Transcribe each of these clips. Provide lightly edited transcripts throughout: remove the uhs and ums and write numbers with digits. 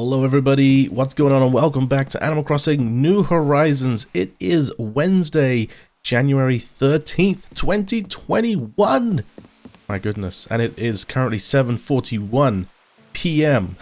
Hello everybody, what's going on and welcome back to Animal Crossing New Horizons. It is Wednesday, January 13th, 2021. My goodness, and it is currently 7:41 p.m.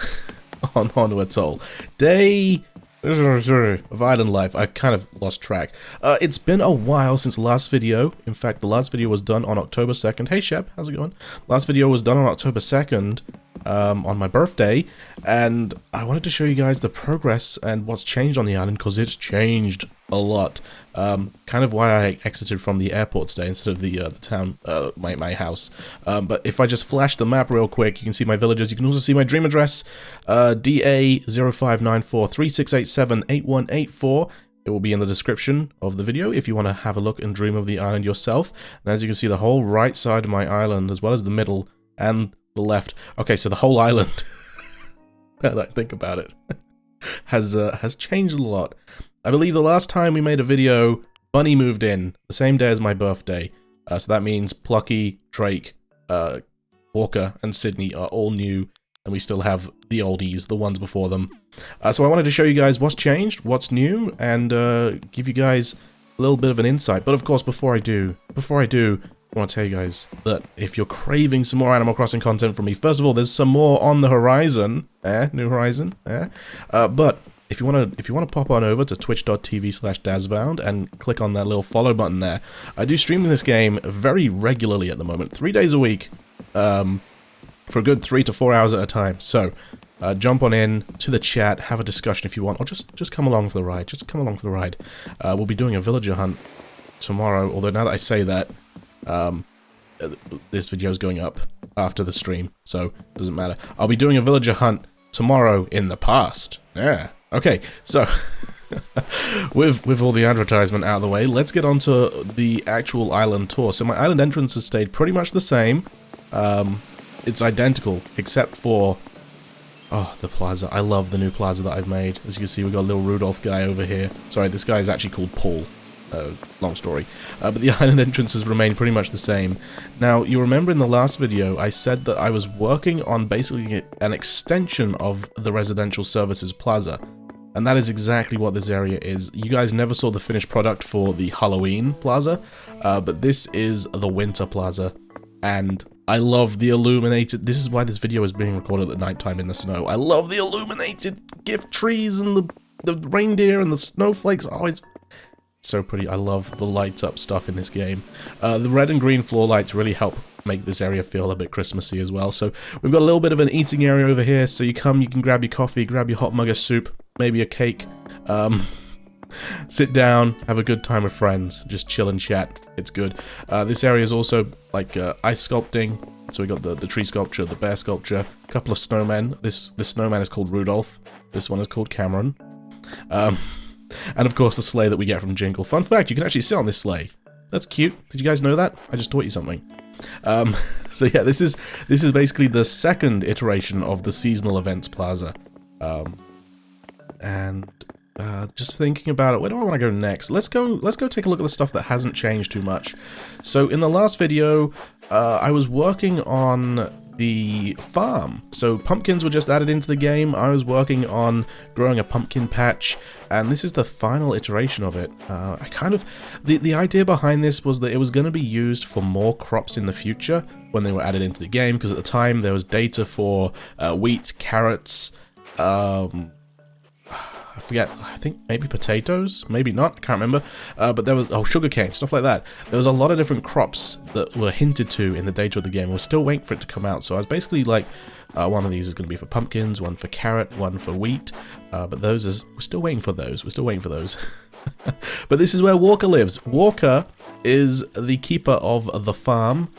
on Honu Atoll. Day of island life. I kind of lost track. It's been a while since the last video. In fact, the last video was done on October 2nd. Hey Shep, how's it going? Last video was done on October 2nd. On my birthday, and I wanted to show you guys the progress and what's changed on the island, because it's changed a lot. Kind of why I exited from the airport today instead of the town, my house. But if I just flash the map real quick, you can see my villages. You can also see my dream address, DA059436878184. It will be in the description of the video if you want to have a look and dream of the island yourself. And as you can see, the whole right side of my island, as well as the middle and the left. Okay, so the whole island, now that I think about it, has changed a lot. I believe the last time we made a video, Bunny moved in the same day as my birthday. So that means Plucky, Drake, Walker, and Sydney are all new, and we still have the oldies, the ones before them. So I wanted to show you guys what's changed, what's new, and give you guys a little bit of an insight. But of course, before I do, I want to tell you guys that if you're craving some more Animal Crossing content from me, first of all, there's some more on the horizon, New Horizon, but if you want to pop on over to twitch.tv/dazbound and click on that little follow button there. I do stream this game very regularly at the moment, 3 days a week, for a good 3 to 4 hours at a time. So jump on in to the chat, have a discussion if you want, or just come along for the ride. Just come along for the ride. We'll be doing a villager hunt tomorrow, although now that I say that, this video is going up after the stream, so it doesn't matter. I'll be doing a villager hunt tomorrow in the past. Yeah. Okay, so with all the advertisement out of the way, let's get on to the actual island tour. So my island entrance has stayed pretty much the same. It's identical, except for the plaza. I love the new plaza that I've made. As you can see, we've got a little Rudolph guy over here. Sorry, this guy is actually called Paul. Long story, but the island entrances remain pretty much the same. Now, you remember in the last video I said that I was working on basically an extension of the residential services plaza, and that is exactly what this area is. You guys never saw the finished product for the Halloween plaza, but this is the winter plaza, and I love the illuminated. This is why this video is being recorded at nighttime in the snow. I love the illuminated gift trees and the reindeer and the snowflakes. Oh, it's so pretty. I love the light up stuff in this game. The red and green floor lights really help make this area feel a bit Christmassy as well. So we've got a little bit of an eating area over here. So you can grab your coffee, grab your hot mug of soup, maybe a cake, sit down, have a good time with friends, just chill and chat. It's good. This area is also like ice sculpting. So we got the tree sculpture, the bear sculpture, a couple of snowmen. This snowman is called Rudolph. This one is called Cameron. And of course the sleigh that we get from Jingle. Fun fact, you can actually sit on this sleigh. That's cute. Did you guys know that? I just taught you something. So yeah, this is basically the second iteration of the seasonal events plaza. Just thinking about it, where do I want to go next? Let's go take a look at the stuff that hasn't changed too much. So in the last video, I was working on the farm. So pumpkins were just added into the game. I was working on growing a pumpkin patch, and this is the final iteration of it. The idea behind this was that it was going to be used for more crops in the future when they were added into the game, because at the time there was data for wheat, carrots, I forget, I think maybe potatoes, maybe not, I can't remember, but there was, sugarcane, stuff like that. There was a lot of different crops that were hinted to in the data of the game. We're still waiting for it to come out, so I was basically like, one of these is going to be for pumpkins, one for carrot, one for wheat, but we're still waiting for those, But this is where Walker lives. Walker is the keeper of the farm.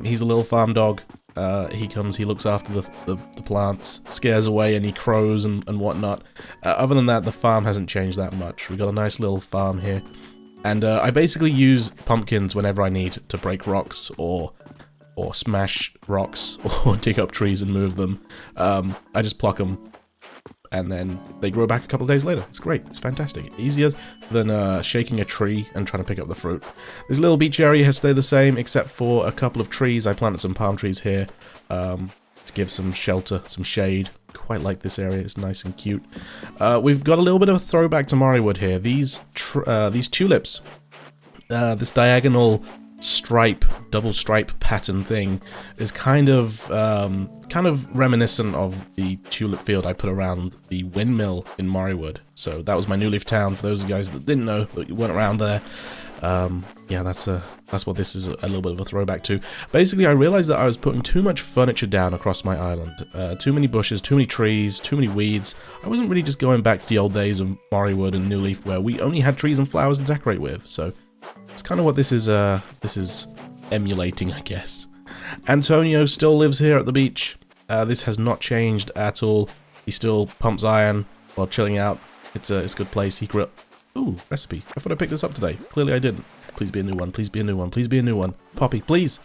He's a little farm dog. He comes, he looks after the plants, scares away any crows and whatnot. Other than that, the farm hasn't changed that much. We've got a nice little farm here. And I basically use pumpkins whenever I need to break rocks or smash rocks or dig up trees and move them. I just pluck them and then they grow back a couple of days later. It's great. It's fantastic. Easier than shaking a tree and trying to pick up the fruit. This little beach area has stayed the same, except for a couple of trees. I planted some palm trees here. to give some shelter, some shade. Quite like this area, it's nice and cute. We've got a little bit of a throwback to Morrywood here. These tulips, this diagonal stripe, double stripe pattern thing is kind of reminiscent of the tulip field I put around the windmill in Morrywood. So that was my New Leaf town. For those of you guys that didn't know, that you weren't around there, yeah, that's what this is a little bit of a throwback to. Basically, I realized that I was putting too much furniture down across my island. Too many bushes, too many trees, too many weeds. I wasn't really just going back to the old days of Morrywood and New Leaf where we only had trees and flowers to decorate with. So it's kind of what this is emulating, I guess. Antonio still lives here at the beach. This has not changed at all. He still pumps iron while chilling out. It's a good place. He grew up. Ooh, recipe. I thought I picked this up today. Clearly I didn't. Please be a new one. Please be a new one. Please be a new one. Poppy, please.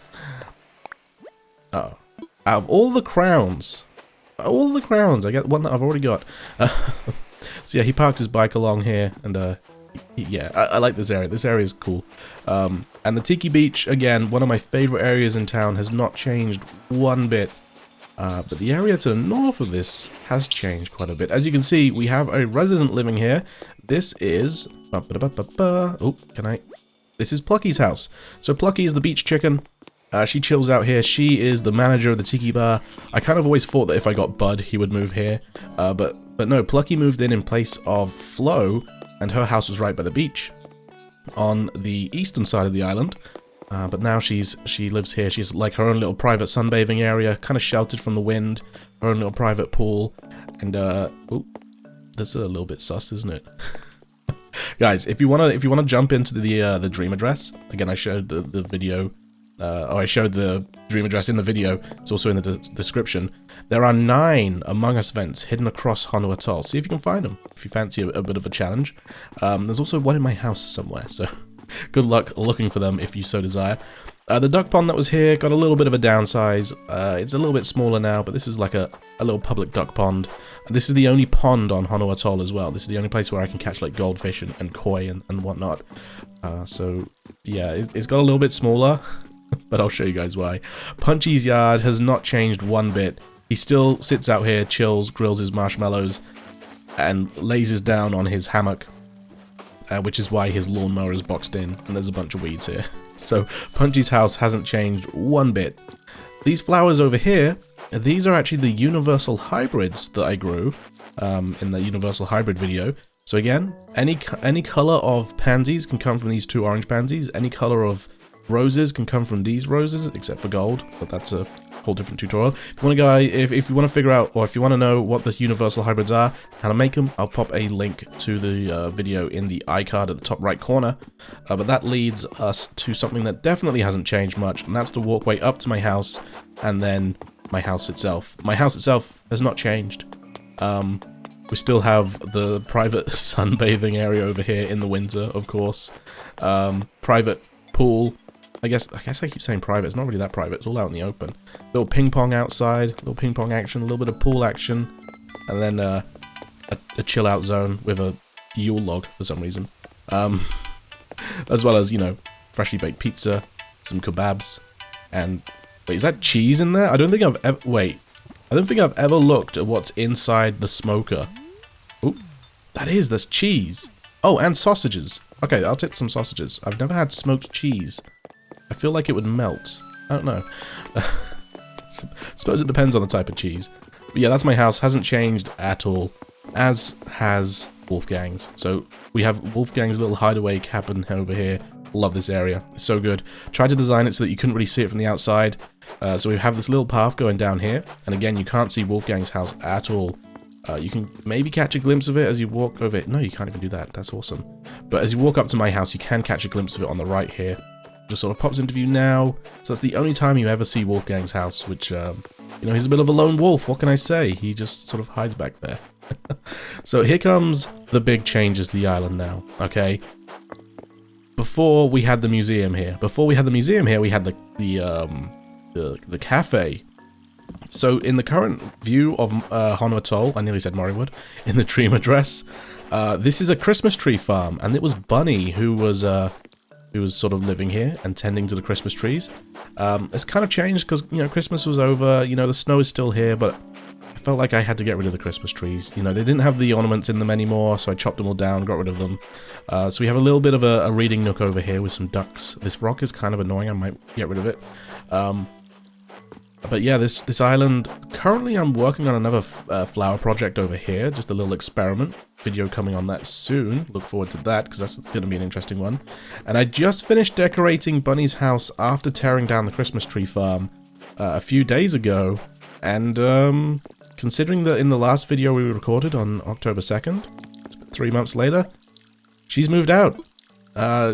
Oh. Out of all the crowns, I get one that I've already got. So yeah, he parks his bike along here, and yeah, I like this area. This area is cool. And the Tiki Beach, again, one of my favorite areas in town, has not changed one bit. But the area to the north of this has changed quite a bit. As you can see, we have a resident living here. This is... Oh, this is Plucky's house. So Plucky is the beach chicken. She chills out here. She is the manager of the Tiki Bar. I kind of always thought that if I got Bud, he would move here. But no, Plucky moved in place of Flo, and her house was right by the beach on the eastern side of the island. But now she lives here. She's like her own little private sunbathing area, kind of sheltered from the wind. Her own little private pool, and oh, that's a little bit sus, isn't it? Guys, if you wanna jump into the dream address again, I showed the video. I showed the dream address in the video. It's also in the description. There are 9 Among Us events hidden across Honu Atoll. See if you can find them if you fancy a bit of a challenge. There's also one in my house somewhere, so good luck looking for them if you so desire. The duck pond that was here got a little bit of a downsize. It's a little bit smaller now, but this is like a little public duck pond. This is the only pond on Honu Atoll as well. This is the only place where I can catch like goldfish and koi and whatnot. So yeah, it's got a little bit smaller, but I'll show you guys why. Punchy's yard has not changed one bit. He still sits out here, chills, grills his marshmallows, and lazes down on his hammock. Which is why his lawnmower is boxed in, and there's a bunch of weeds here. So Punchy's house hasn't changed one bit. These flowers over here, these are actually the universal hybrids that I grew in the universal hybrid video. So again, any color of pansies can come from these 2 orange pansies. Any color of roses can come from these roses, except for gold, but that's a whole different tutorial. If you want to figure out, or if you want to know what the universal hybrids are, how to make them, I'll pop a link to the video in the iCard at the top right corner. But that leads us to something that definitely hasn't changed much, and that's the walkway up to my house, and then my house itself. My house itself has not changed. We still have the private sunbathing area over here in the winter, of course. Private pool. I guess I keep saying private. It's not really that private. It's all out in the open. Little ping pong outside, little ping pong action, a little bit of pool action, and then a chill out zone with a Yule log for some reason. As well as, you know, freshly baked pizza, some kebabs, and wait, is that cheese in there? I don't think I've ever looked at what's inside the smoker. Oh, that's cheese. Oh, and sausages. Okay, I'll take some sausages. I've never had smoked cheese. I feel like it would melt. I don't know. Suppose it depends on the type of cheese. But yeah, that's my house. Hasn't changed at all. As has Wolfgang's. So we have Wolfgang's little hideaway cabin over here. Love this area. It's so good. Tried to design it so that you couldn't really see it from the outside. So we have this little path going down here. And again, you can't see Wolfgang's house at all. You can maybe catch a glimpse of it as you walk over it. No, you can't even do that. That's awesome. But as you walk up to my house, you can catch a glimpse of it on the right here. Just sort of pops into view now. So that's the only time you ever see Wolfgang's house, which, you know, he's a bit of a lone wolf. What can I say? He just sort of hides back there. So here comes the big changes to the island now, okay? Before we had the museum here. We had the cafe. So in the current view of Honu Atoll, I nearly said Morrywood, in the dream address, this is a Christmas tree farm, and it was Bunny who was who was sort of living here and tending to the Christmas trees. It's kind of changed because, you know, Christmas was over, you know, the snow is still here, but I felt like I had to get rid of the Christmas trees. You know, they didn't have the ornaments in them anymore, so I chopped them all down, got rid of them. So we have a little bit of a reading nook over here with some ducks. This rock is kind of annoying, I might get rid of it. But yeah, this island, currently I'm working on another flower project over here, just a little experiment. Video coming on that soon, look forward to that, because that's going to be an interesting one. And I just finished decorating Bunny's house after tearing down the Christmas tree farm a few days ago. And considering that in the last video we recorded on October 2nd, 3 months later, she's moved out.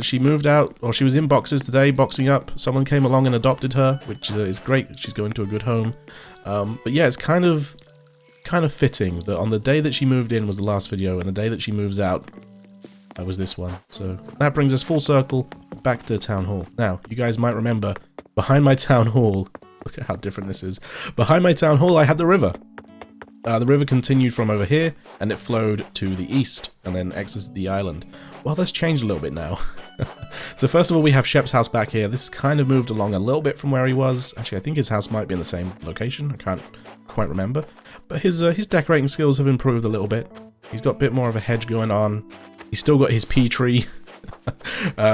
She moved out, or she was in boxes today, boxing up. Someone came along and adopted her, which is great. She's going to a good home. But yeah, it's kind of fitting that on the day that she moved in was the last video, and the day that she moves out was this one. So that brings us full circle back to the town hall. Now, you guys might remember, behind my town hall, look at how different this is. Behind my town hall, I had the river. The river continued from over here, and it flowed to the east, and then exited the island. Well, that's changed a little bit now. So first of all, we have Shep's house back here. This kind of moved along a little bit from where he was. Actually, I think his house might be in the same location. I can't quite remember. But his decorating skills have improved a little bit. He's got a bit more of a hedge going on. He's still got his pea tree.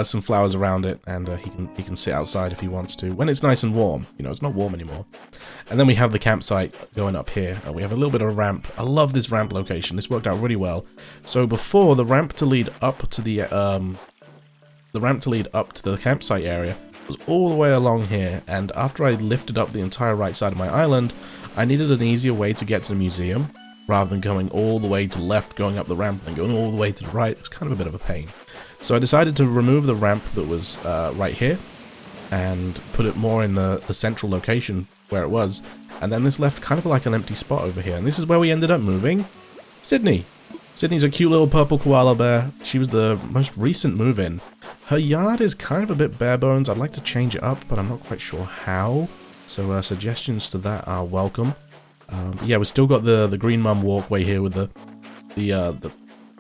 Some flowers around it, and he can sit outside if he wants to when it's nice and warm. You know, it's not warm anymore. And then we have the campsite going up here. We have a little bit of a ramp. I love this ramp location. This worked out really well. So before, the ramp to lead up to the campsite area was all the way along here. And after I lifted up the entire right side of my island, I needed an easier way to get to the museum rather than going all the way to the left, going up the ramp, and going all the way to the right. It was kind of a bit of a pain. So I decided to remove the ramp that was right here and put it more in the central location where it was. And then this left kind of like an empty spot over here. And this is where we ended up moving Sydney. Sydney's a cute little purple koala bear. She was the most recent move-in. Her yard is kind of a bit bare bones. I'd like to change it up, but I'm not quite sure how. So suggestions to that are welcome. Yeah, we've still got the Green Mum walkway here with the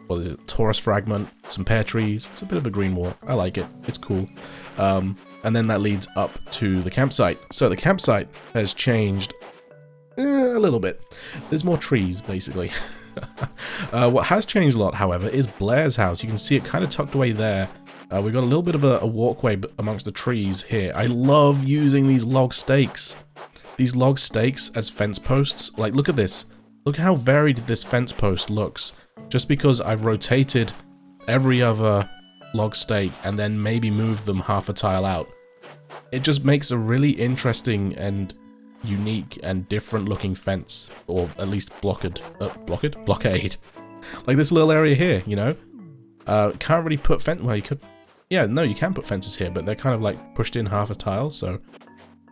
what is it, Taurus fragment, some pear trees. It's a bit of a green walk. I like it. It's cool. And then that leads up to the campsite. So the campsite has changed a little bit. There's more trees, basically. What has changed a lot, however, is Blair's house. You can see it kind of tucked away there. We've got a little bit of a walkway amongst the trees here. I love using these log stakes. These log stakes as fence posts. Like, look at this. Look how varied this fence post looks. Just because I've rotated every other log stake and then maybe moved them half a tile out. It just makes a really interesting and unique and different looking fence, or at least blockade. Like this little area here, you know. Can't really put fence. Well, you could. Yeah, no, you can put fences here, but they're kind of like pushed in half a tile, so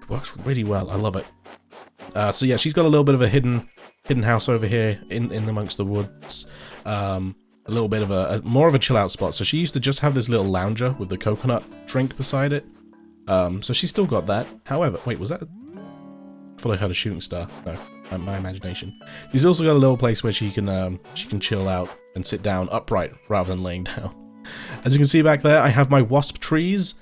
it works really well. I love it. So yeah, she's got a little bit of a hidden house over here in amongst the woods. A little bit of a more of a chill out spot. So she used to just have this little lounger with the coconut drink beside it. So she's still got that. However, wait, was that? I thought I heard a shooting star. No, my imagination. She's also got a little place where she can chill out and sit down upright rather than laying down. As you can see back there, I have my wasp trees.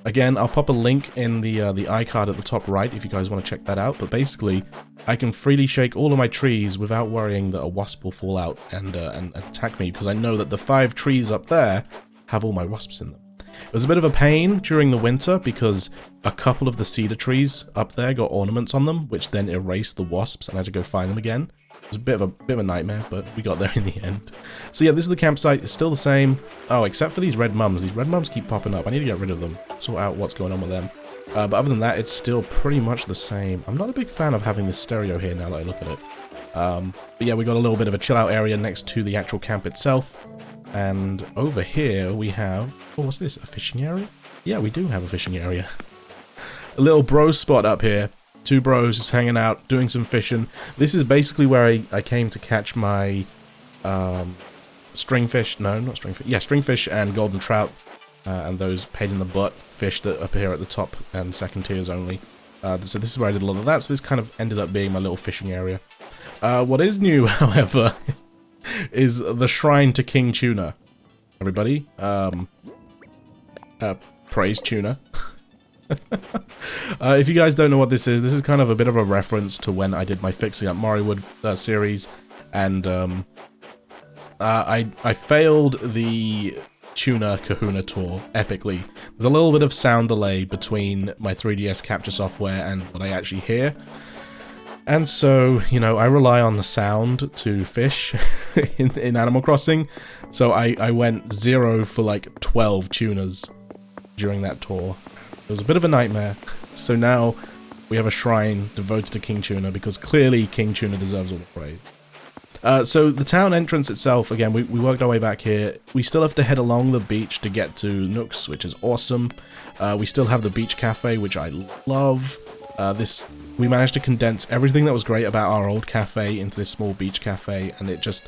Again, I'll pop a link in the iCard at the top right if you guys want to check that out. But basically, I can freely shake all of my trees without worrying that a wasp will fall out and attack me, because I know that the 5 trees up there have all my wasps in them. It was a bit of a pain during the winter because a couple of the cedar trees up there got ornaments on them, which then erased the wasps, and I had to go find them again. It was a bit of a nightmare, but we got there in the end. So yeah, this is the campsite. It's still the same. Oh, except for these red mums. These red mums keep popping up. I need to get rid of them. Sort out what's going on with them. But other than that, it's still pretty much the same. I'm not a big fan of having this stereo here now that I look at it. But yeah, we got a little bit of a chill out area next to the actual camp itself. And over here we have... Oh, what's this? A fishing area? Yeah, we do have a fishing area. A little bro spot up here. 2 bros just hanging out, doing some fishing. This is basically where I came to catch my stringfish. No, not stringfish. Yeah, stringfish and golden trout. And those paid in the butt fish that appear at the top and second tiers only. So this is where I did a lot of that. So this kind of ended up being my little fishing area. What is new, however, is the shrine to King Tuna. Everybody. praise tuna. If you guys don't know what this is kind of a bit of a reference to when I did my Fixing Up Morrowwood series, and I failed the tuna kahuna tour epically. There's a little bit of sound delay between my 3DS capture software and what I actually hear. And so, you know, I rely on the sound to fish in Animal Crossing. So I went 0 for like 12 tunas during that tour. It was a bit of a nightmare. So now we have a shrine devoted to King Tuna because clearly King Tuna deserves all the praise. So the town entrance itself, again, we worked our way back here. We still have to head along the beach to get to Nook's, which is awesome. We still have the beach cafe, which I love. We managed to condense everything that was great about our old cafe into this small beach cafe, and this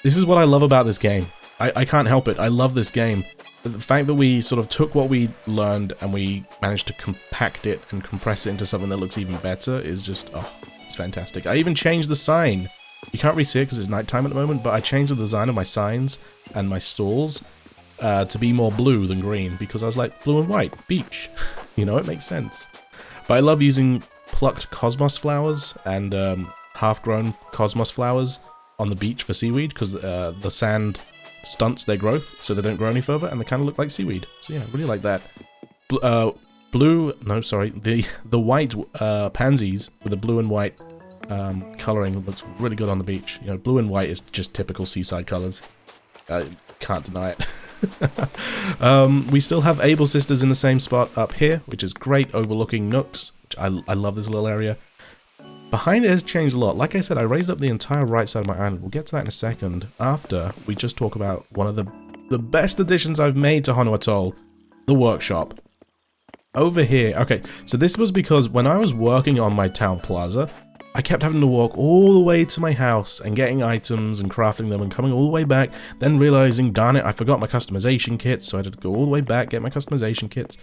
is what I love about this game. I can't help it. I love this game. The fact that we sort of took what we learned and we managed to compact it and compress it into something that looks even better is just, oh, it's fantastic. I even changed the sign. You can't really see it because it's nighttime at the moment, but I changed the design of my signs and my stalls to be more blue than green because I was like, blue and white, beach. You know, it makes sense. But I love using plucked cosmos flowers and half-grown cosmos flowers on the beach for seaweed because the sand stunts their growth so they don't grow any further and they kind of look like seaweed. So yeah, I really like that. The white pansies with the blue and white colouring looks really good on the beach. You know, blue and white is just typical seaside colours. Can't deny it. We still have Able Sisters in the same spot up here, which is great, overlooking Nook's, which I love this little area. Behind it has changed a lot. Like I said, I raised up the entire right side of my island. We'll get to that in a second, after we just talk about one of the best additions I've made to Honu Atoll, the workshop. Over here, okay, so this was because when I was working on my town plaza, I kept having to walk all the way to my house and getting items and crafting them and coming all the way back, then realizing, darn it, I forgot my customization kits, so I had to go all the way back, get my customization kits.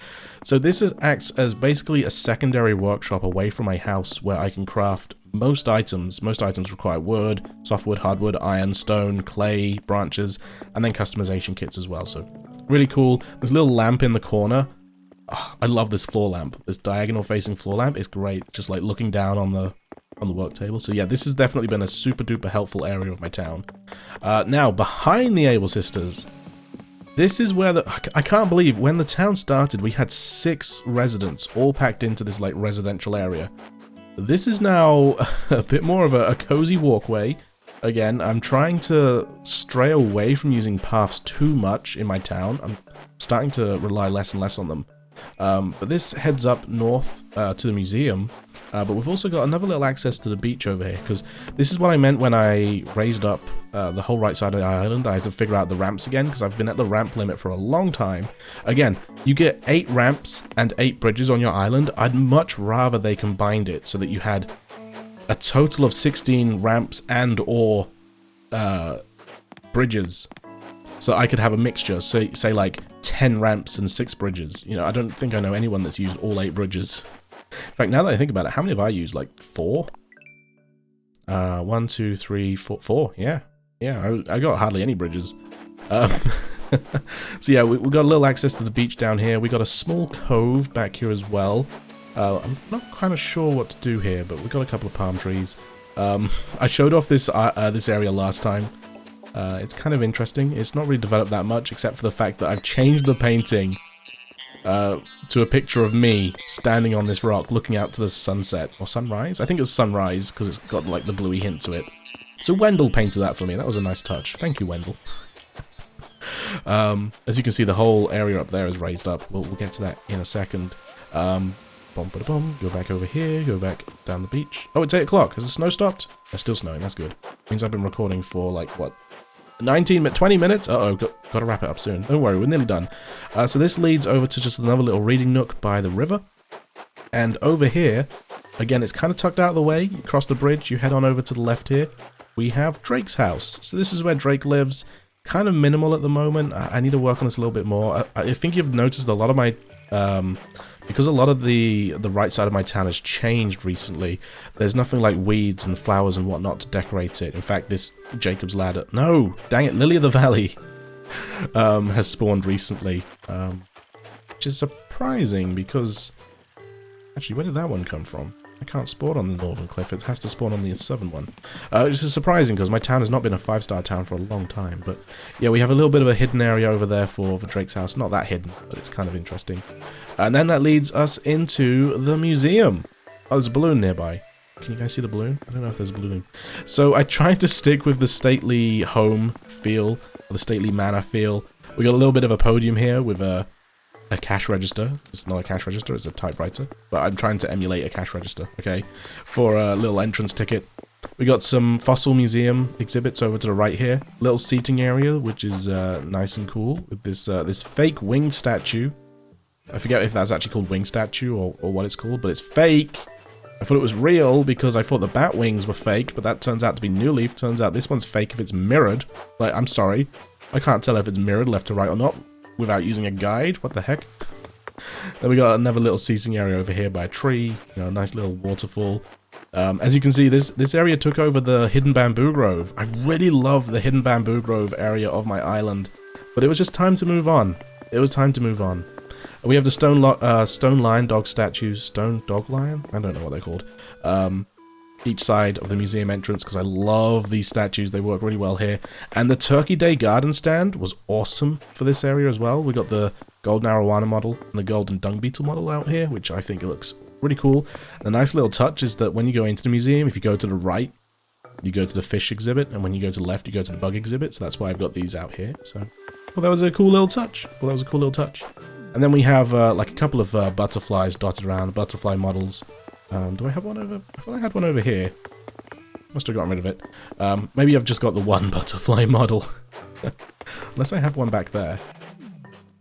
So this acts as basically a secondary workshop away from my house where I can craft most items. Most items require wood, softwood, hardwood, iron, stone, clay, branches, and then customization kits as well. So really cool. There's a little lamp in the corner. Oh, I love this floor lamp. This diagonal facing floor lamp is great, just like looking down on the work table. So yeah, this has definitely been a super duper helpful area of my town. Now, behind the Able Sisters, this is where I can't believe when the town started, we had 6 residents all packed into this like residential area. This is now a bit more of a cozy walkway. Again, I'm trying to stray away from using paths too much in my town. I'm starting to rely less and less on them. But this heads up north to the museum. But we've also got another little access to the beach over here, because this is what I meant when I raised up the whole right side of the island. I had to figure out the ramps again, because I've been at the ramp limit for a long time. Again, you get 8 ramps and 8 bridges on your island. I'd much rather they combined it so that you had a total of 16 ramps and or bridges. So I could have a mixture, so say like 10 ramps and 6 bridges. You know, I don't think I know anyone that's used all 8 bridges. In fact, now that I think about it, how many have I used? Like 4? 1, 2, 3, 4. 4, yeah. Yeah, I got hardly any bridges. So yeah, we got a little access to the beach down here. We got a small cove back here as well. I'm not kind of sure what to do here, but we got a couple of palm trees. I showed off this area last time. It's kind of interesting. It's not really developed that much, except for the fact that I've changed the painting to a picture of me standing on this rock looking out to the sunset, or sunrise? I think it's sunrise, because it's got like the bluey hint to it. So Wendell painted that for me. That was a nice touch. Thank you, Wendell. As you can see, the whole area up there is raised up. We'll get to that in a second. Go back over here, go back down the beach. Oh, it's 8 o'clock. Has the snow stopped? It's still snowing, that's good. Means I've been recording for like, what, 20 minutes? Uh-oh, gotta wrap it up soon. Don't worry, we're nearly done. So this leads over to just another little reading nook by the river. And over here, again, it's kind of tucked out of the way. You cross the bridge, you head on over to the left here. We have Drake's house. So this is where Drake lives. Kind of minimal at the moment. I need to work on this a little bit more. I think you've noticed a lot of my... because a lot of the right side of my town has changed recently, there's nothing like weeds and flowers and whatnot to decorate it. In fact, this Jacob's Ladder... No! Dang it, Lily of the Valley has spawned recently. Which which is surprising because... Actually, where did that one come from? I can't spawn on the northern cliff, it has to spawn on the southern one. Which is surprising because my town has not been a 5-star town for a long time, but yeah, we have a little bit of a hidden area over there for Drake's house. Not that hidden, but it's kind of interesting. And then that leads us into the museum. Oh, there's a balloon nearby. Can you guys see the balloon? I don't know if there's a balloon. So I tried to stick with the stately home feel, or the stately manor feel. We got a little bit of a podium here with a cash register. It's not a cash register, it's a typewriter. But I'm trying to emulate a cash register, okay? For a little entrance ticket. We got some fossil museum exhibits over to the right here. Little seating area, which is nice and cool. With this fake winged statue. I forget if that's actually called wing statue or what it's called, but it's fake. I thought it was real because I thought the bat wings were fake, but that turns out to be New Leaf. Turns out this one's fake if it's mirrored. Like, I'm sorry. I can't tell if it's mirrored left to right or not without using a guide. What the heck? Then we got another little seating area over here by a tree. You know, a nice little waterfall. As you can see, this area took over the Hidden Bamboo Grove. I really love the Hidden Bamboo Grove area of my island, but it was just time to move on. It was time to move on. We have the stone lion dog statues. Stone dog lion? I don't know what they're called. Each side of the museum entrance, because I love these statues. They work really well here. And the Turkey Day garden stand was awesome for this area as well. We got the golden arowana model and the golden dung beetle model out here, which I think it looks really cool. And a nice little touch is that when you go into the museum, if you go to the right, you go to the fish exhibit, and when you go to the left, you go to the bug exhibit. So that's why I've got these out here. So, well, that was a cool little touch. And then we have like a couple of butterflies dotted around, butterfly models. Do I have one over? I thought I had one over here. Must have gotten rid of it. Maybe I've just got the one butterfly model. Unless I have one back there.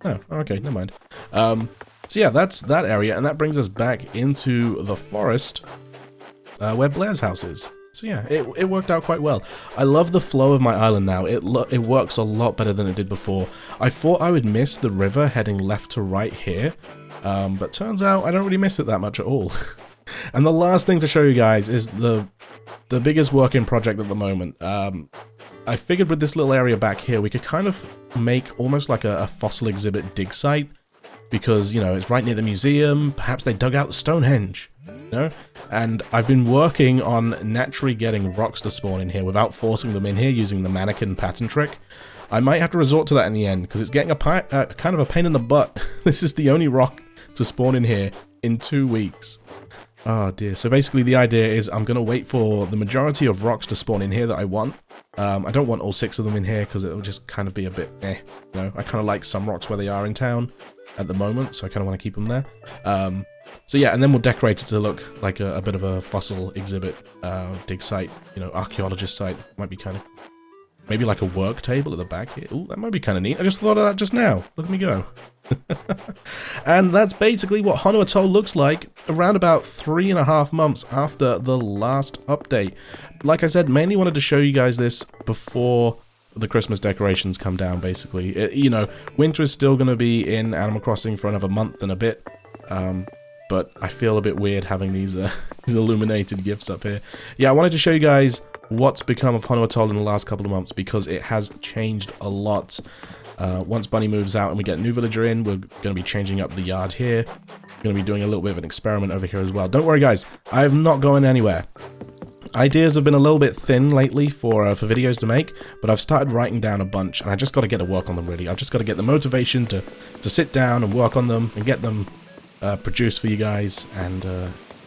Oh, okay, never mind. So yeah, that's that area, and that brings us back into the forest where Blair's house is. So yeah, it worked out quite well. I love the flow of my island now. It works a lot better than it did before. I thought I would miss the river heading left to right here, but turns out I don't really miss it that much at all. And the last thing to show you guys is the biggest working project at the moment. I figured with this little area back here, we could kind of make almost like a fossil exhibit dig site, because, you know, it's right near the museum. Perhaps they dug out the Stonehenge, you know? And I've been working on naturally getting rocks to spawn in here without forcing them in here using the mannequin pattern trick. I might have to resort to that in the end, because it's getting kind of a pain in the butt. This is the only rock to spawn in here in 2 weeks. Oh dear. So basically the idea is I'm going to wait for the majority of rocks to spawn in here that I want. I don't want all 6 of them in here because it will just kind of be a bit you know, I kind of like some rocks where they are in town at the moment, so I kind of want to keep them there. So yeah, and then we'll decorate it to look like a bit of a fossil exhibit, dig site, you know, archaeologist site. Might be kind of, maybe like a work table at the back here. Ooh, that might be kind of neat. I just thought of that just now. Look at me go. And that's basically what Honu Atoll looks like around about 3.5 months after the last update. Like I said, mainly wanted to show you guys this before the Christmas decorations come down, basically. You know, winter is still going to be in Animal Crossing for another month and a bit. But I feel a bit weird having these illuminated gifts up here. Yeah, I wanted to show you guys what's become of Honu Atoll in the last couple of months, because it has changed a lot. Once Bunny moves out and we get a new villager in, we're going to be changing up the yard here. We're going to be doing a little bit of an experiment over here as well. Don't worry, guys. I have not gone anywhere. Ideas have been a little bit thin lately for videos to make, but I've started writing down a bunch, and I just got to get to work on them, really. I've just got to get the motivation to sit down and work on them and get them produced for you guys. And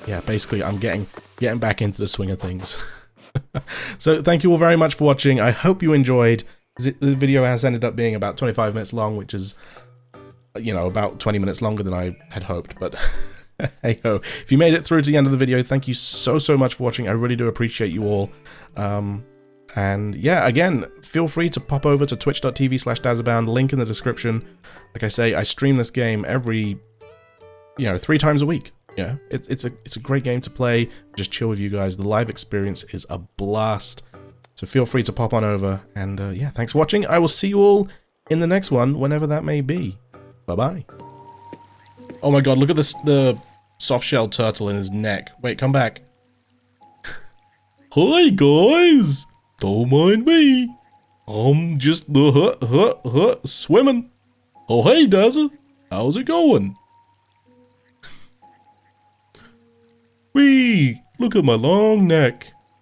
yeah, basically I'm getting back into the swing of things. So thank you all very much for watching. I hope you enjoyed. The video has ended up being about 25 minutes long, which is, you know, about 20 minutes longer than I had hoped, but hey ho. If you made it through to the end of the video, thank you so much for watching. I really do appreciate you all. And yeah, again, feel free to pop over to twitch.tv/Dazzabound, link in the description. Like I say, I stream this game every, you know, 3 times a week. Yeah, it's a great game to play. Just chill with you guys. The live experience is a blast. So feel free to pop on over, and yeah, thanks for watching. I will see you all in the next one, whenever that may be. Bye-bye. Oh my god, look at this, the soft-shelled turtle in his neck. Wait, come back. Hi guys! Don't mind me. I'm just swimming. Oh hey, Dazza. How's it going? Whee! Look at my long neck.